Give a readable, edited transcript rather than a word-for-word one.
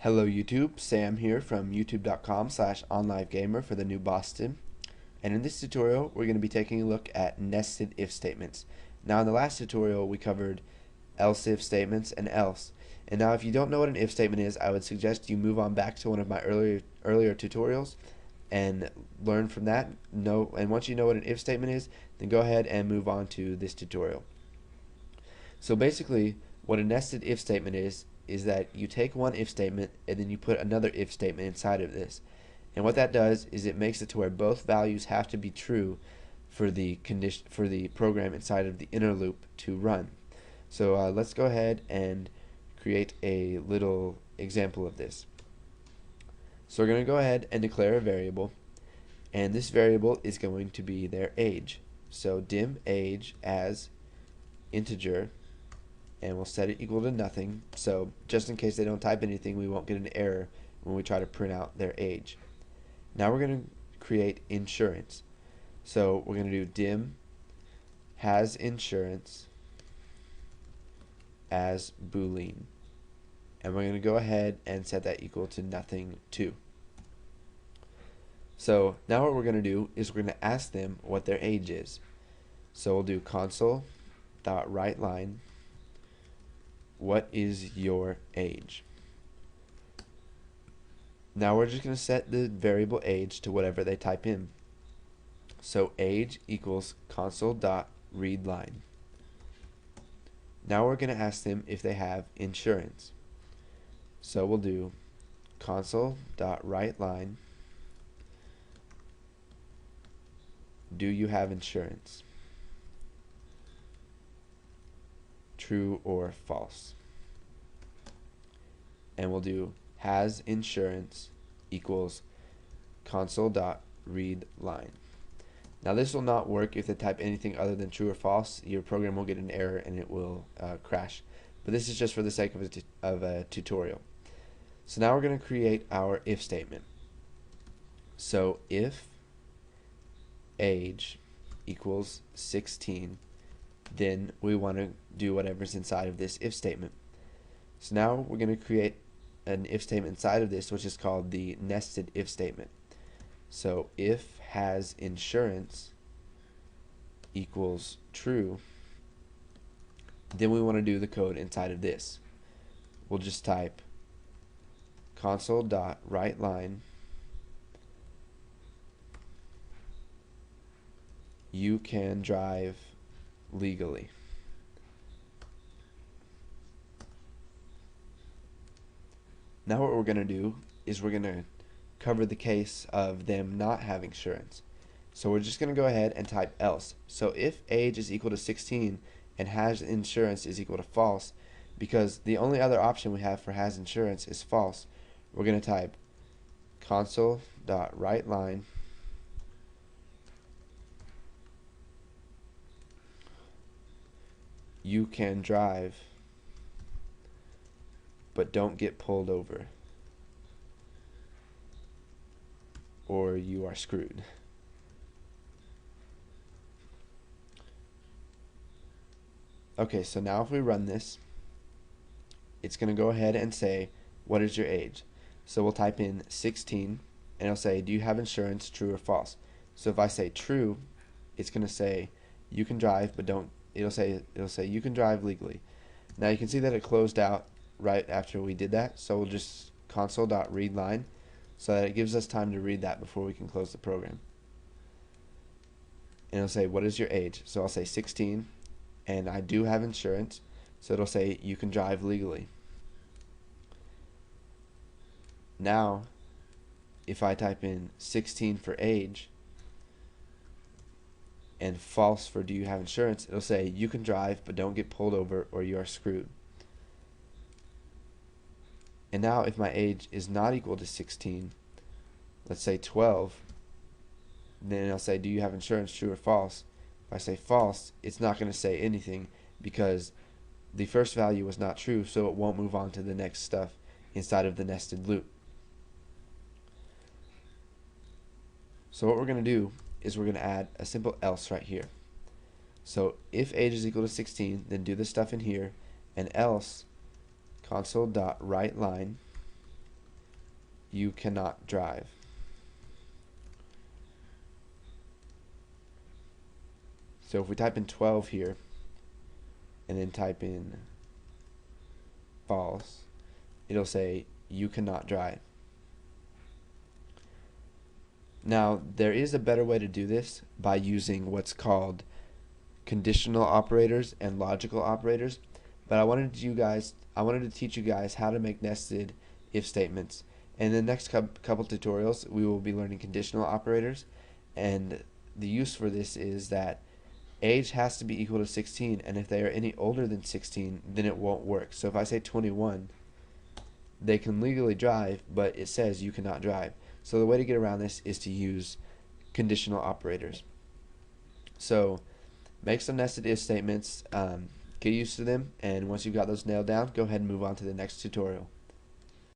Hello YouTube, Sam here from youtube.com/onlivegamer for the new Boston. And in this tutorial we're going to be taking a look at nested if statements. Now in the last tutorial we covered else if statements and else. And now if you don't know what an if statement is, I would suggest you move on back to one of my earlier tutorials and learn from that. And once you know what an if statement is, then go ahead and move on to this tutorial. So basically what a nested if statement is that you take one if statement and then you put another if statement inside of this. And what that does is it makes it to where both values have to be true for the program inside of the inner loop to run. So let's go ahead and create a little example of this. So we're going to go ahead and declare a variable, and this variable is going to be their age. So dim age as integer, and we'll set it equal to nothing, so just in case they don't type anything we won't get an error when we try to print out their age. Now we're going to create insurance, so we're going to do dim has insurance as boolean, and we're going to go ahead and set that equal to nothing too. So now what we're going to do is we're going to ask them what their age is. So we'll do console.writeLine what is your age. Now we're just going to set the variable age to whatever they type in. So age equals console.readLine. Now we're going to ask them if they have insurance. So we'll do console.writeLine do you have insurance? True or false. And we'll do has insurance equals console.readLine. Now this will not work if they type anything other than true or false. Your program will get an error and it will crash. But this is just for the sake of a tutorial. So now we're going to create our if statement. So if age equals 16, then we want to do whatever's inside of this if statement. So now we're going to create an if statement inside of this, which is called the nested if statement. So if has insurance equals true, then we want to do the code inside of this. We'll just type console.writeLine you can drive legally. Now what we're going to do is we're going to cover the case of them not having insurance. So we're just going to go ahead and type else. So if age is equal to 16 and has insurance is equal to false, because the only other option we have for has insurance is false, we're going to type console.writeLine you can drive but don't get pulled over, or you are screwed. Okay, so now if we run this, it's going to go ahead and say, what is your age? So we'll type in 16 and it'll say, do you have insurance, true or false? So if I say true, it's going to say you can drive but don't, it'll say you can drive legally. Now you can see that it closed out right after we did that, so we'll just console.readLine so that it gives us time to read that before we can close the program. And it'll say, what is your age? So I'll say 16 and I do have insurance, so it'll say you can drive legally. Now if I type in 16 for age and false for do you have insurance, it'll say you can drive but don't get pulled over or you are screwed. And now if my age is not equal to 16, let's say 12, then it'll say do you have insurance, true or false. If I say false, it's not going to say anything because the first value was not true, so it won't move on to the next stuff inside of the nested loop. So what we're going to do is we're going to add a simple else right here. So if age is equal to 16, then do the stuff in here, and else console.writeLine you cannot drive. So if we type in 12 here and then type in false, it'll say you cannot drive. Now there is a better way to do this by using what's called conditional operators and logical operators, but I wanted to teach you guys how to make nested if statements. In the next couple tutorials we will be learning conditional operators, and the use for this is that age has to be equal to 16, and if they are any older than 16 then it won't work. So if I say 21, they can legally drive, but it says you cannot drive. So the way to get around this is to use conditional operators. So make some nested if statements, get used to them, and once you've got those nailed down, go ahead and move on to the next tutorial.